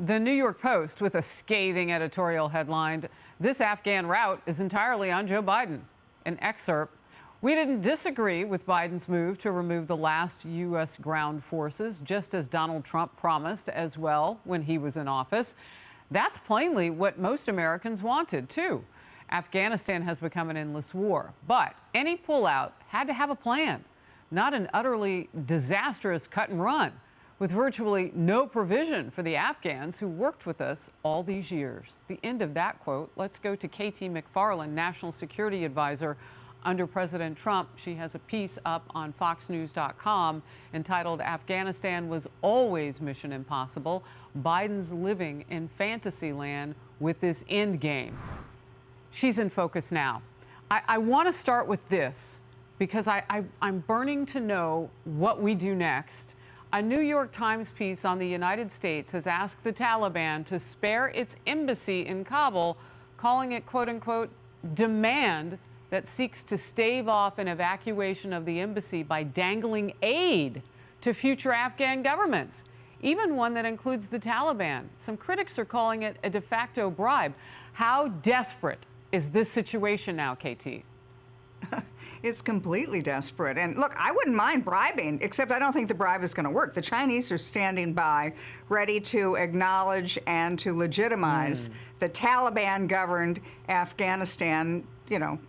The New York Post with a scathing editorial headline, "This Afghan rout is entirely on Joe Biden." An excerpt, "We didn't disagree with Biden's move to remove the last U.S. ground forces, just as Donald Trump promised as well when he was in office. That's plainly what most Americans wanted, too. Afghanistan has become an endless war, but any pullout had to have a plan, not an utterly disastrous cut and run, with virtually no provision for the Afghans who worked with us all these years." The end of that quote. Let's go to KT McFarland, National Security Advisor under President Trump. She has a piece up on foxnews.com entitled, "Afghanistan was always mission impossible. Biden's living in fantasy land with this end game." She's in focus now. I want to start with this because I'm burning to know what we do next. A New York Times piece on the United States has asked the Taliban to spare its embassy in Kabul, calling it, quote unquote, demand that seeks to stave off an evacuation of the embassy by dangling aid to future Afghan governments, even one that includes the Taliban. Some critics are calling it a de facto bribe. How desperate is this situation now, KT? It's completely desperate. And look, I wouldn't mind bribing, except I don't think the bribe is going to work. The Chinese are standing by, ready to acknowledge and to legitimize the Taliban-governed Afghanistan,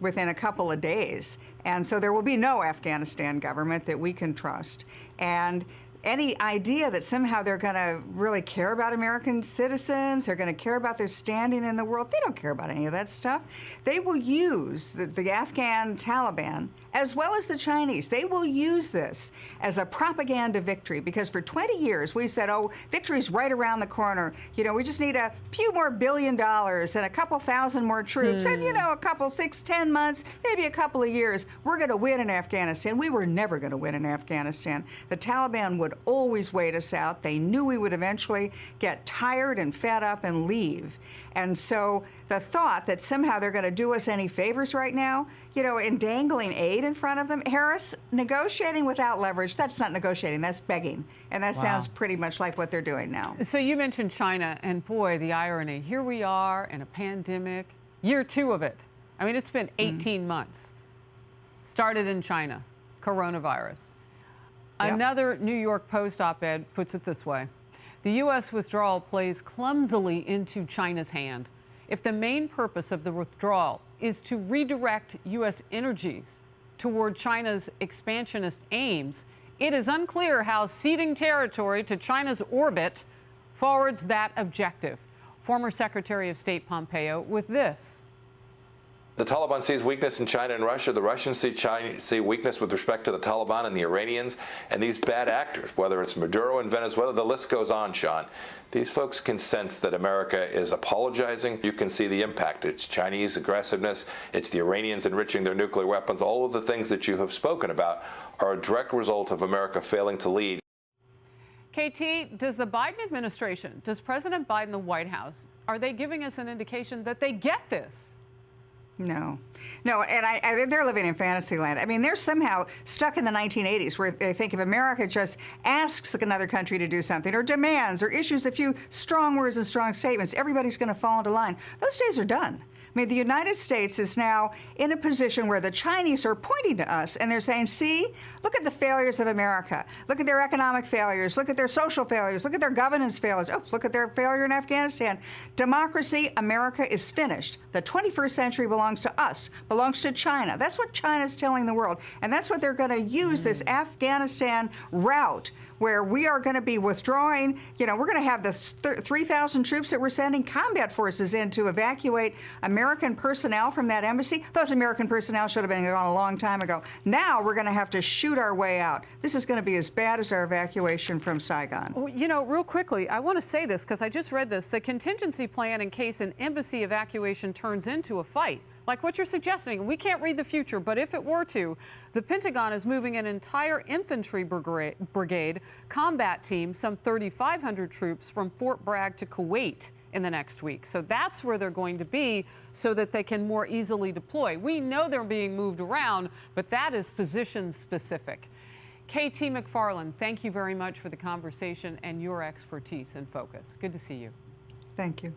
within a couple of days. And so there will be no Afghanistan government that we can trust. And any idea that somehow they're going to really care about American citizens, they're going to care about their standing in the world, they don't care about any of that stuff. They will use the Afghan Taliban, as well as the Chinese, they will use this as a propaganda victory, because for 20 years we've said, oh, victory's right around the corner. We just need a few more $1 billion and a couple thousand more troops and, a couple, 6, 10 months, maybe a couple of years. We're going to win in Afghanistan. We were never going to win in Afghanistan. The Taliban would always wait us out. They knew we would eventually get tired and fed up and leave. And so the thought that somehow they're going to do us any favors right now, in dangling aid in front of them, Harris, negotiating without leverage, that's not negotiating, that's begging. And that sounds pretty much like what they're doing now. So you mentioned China, and boy, the irony. Here we are in a pandemic, year 2 of it. I mean, it's been 18 months. Started in China, coronavirus. Yep. Another New York Post op-ed puts it this way: the U.S. withdrawal plays clumsily into China's hand. If the main purpose of the withdrawal is to redirect U.S. energies toward China's expansionist aims, it is unclear how ceding territory to China's orbit forwards that objective. Former Secretary of State Pompeo with this. The Taliban sees weakness in China and Russia. The Russians see weakness with respect to the Taliban and the Iranians and these bad actors, whether it's Maduro in Venezuela, the list goes on, Sean. These folks can sense that America is apologizing. You can see the impact. It's Chinese aggressiveness. It's the Iranians enriching their nuclear weapons. All of the things that you have spoken about are a direct result of America failing to lead. KT, does the Biden administration, does President Biden, the White House, are they giving us an indication that they get this? No, and they're living in fantasy land. I mean, they're somehow stuck in the 1980s where they think if America just asks another country to do something or demands or issues a few strong words and strong statements, everybody's going to fall into line. Those days are done. I mean, the United States is now in a position where the Chinese are pointing to us and they're saying, see, look at the failures of America. Look at their economic failures. Look at their social failures. Look at their governance failures. Oh, look at their failure in Afghanistan. Democracy, America is finished. The 21st century belongs to us, belongs to China. That's what China's telling the world. And that's what they're going to use this Afghanistan route, where we are going to be withdrawing. We're going to have the 3,000 troops that we're sending combat forces in to evacuate American personnel from that embassy. Those American personnel should have been gone a long time ago. Now we're going to have to shoot our way out. This is going to be as bad as our evacuation from Saigon. Well, real quickly, I want to say this because I just read this. The contingency plan in case an embassy evacuation turns into a fight, like what you're suggesting. We can't read the future, but if it were to, the Pentagon is moving an entire infantry brigade combat team, some 3,500 troops from Fort Bragg to Kuwait in the next week. So that's where they're going to be so that they can more easily deploy. We know they're being moved around, but that is position specific. KT McFarland, thank you very much for the conversation and your expertise and focus. Good to see you. Thank you.